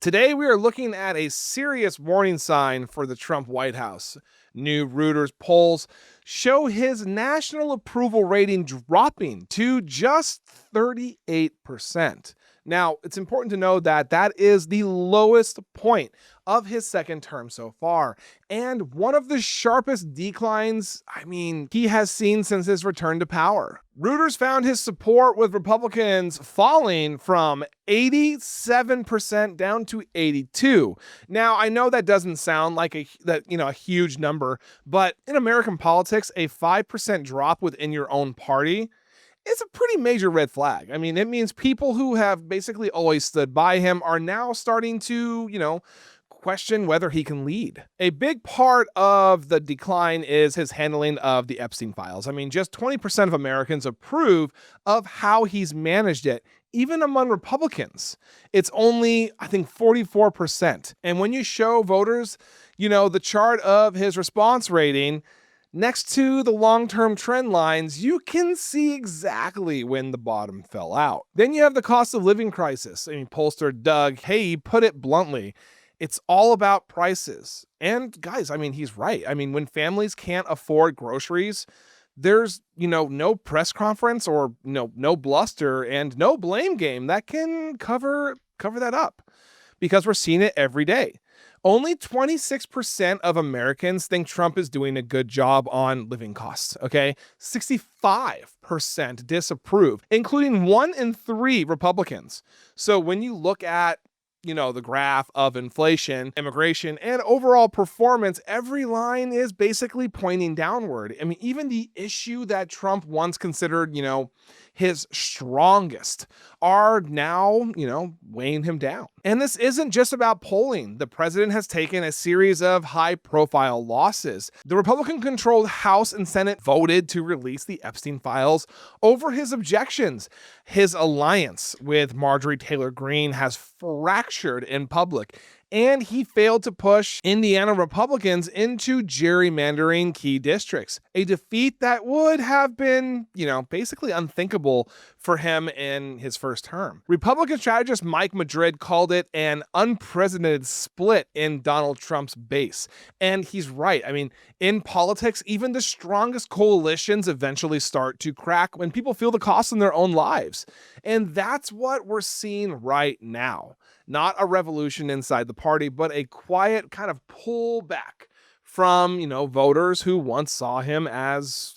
Today, we are looking at a serious warning sign for the Trump White House. New Reuters polls show his national approval rating dropping to just 38%. Now, it's important to know that that is the lowest point of his second term so far, and one of the sharpest declines, he has seen since his return to power. Reuters found his support with Republicans falling from 87% down to 82. Now, I know that doesn't sound like a huge number, but in American politics, a 5% drop within your own party is a pretty major red flag. It means people who have basically always stood by him are now starting to, question whether he can lead. A big part of the decline is his handling of the Epstein files. Just 20% of Americans approve of how he's managed it. Even among Republicans, it's only, 44%. And when you show voters, the chart of his response rating next to the long-term trend lines, you can see exactly when the bottom fell out. Then you have the cost of living crisis. Pollster Doug Hay put it bluntly. It's all about prices. And guys, he's right. When families can't afford groceries, there's, no press conference or no bluster and no blame game that can cover that up, because we're seeing it every day. Only 26% of Americans think Trump is doing a good job on living costs, okay? 65% disapprove, including 1 in 3 Republicans. So when you look at the graph of inflation, immigration, and overall performance, every line is basically pointing downward. Even the issue that Trump once considered, his strongest are now, weighing him down. And this isn't just about polling. The president has taken a series of high-profile losses. The Republican-controlled House and Senate voted to release the Epstein files over his objections. His alliance with Marjorie Taylor Greene has fractured in public, and he failed to push Indiana Republicans into gerrymandering key districts, a defeat that would have been, basically unthinkable for him in his first term. Republican strategist Mike Madrid called it an unprecedented split in Donald Trump's base. And he's right. In politics, even the strongest coalitions eventually start to crack when people feel the cost in their own lives. And that's what we're seeing right now. Not a revolution inside the party, but a quiet kind of pullback from, voters who once saw him as,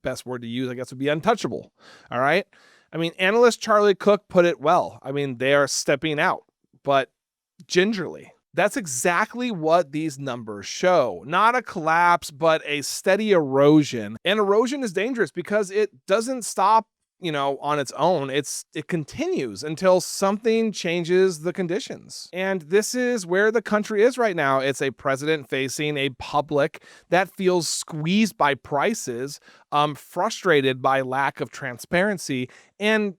best word to use, I guess, would be untouchable. All right. Analyst Charlie Cook put it well. They are stepping out, but gingerly. That's exactly what these numbers show. Not a collapse, but a steady erosion. And erosion is dangerous because it doesn't stop on its own. It continues until something changes the conditions. And this is where the country is right now. It's a president facing a public that feels squeezed by prices, frustrated by lack of transparency, and,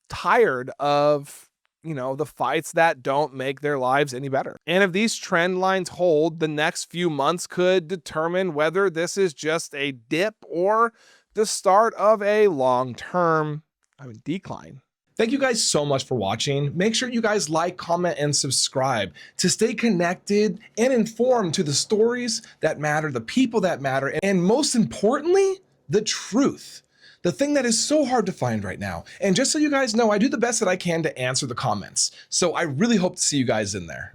tired of the fights that don't make their lives any better. And if these trend lines hold, the next few months could determine whether this is just a dip or the start of a long-term decline. Thank you guys so much for watching. Make sure you guys like, comment, and subscribe to stay connected and informed to the stories that matter, the people that matter, and most importantly, the truth. The thing that is so hard to find right now. And just so you guys know, I do the best that I can to answer the comments. So I really hope to see you guys in there.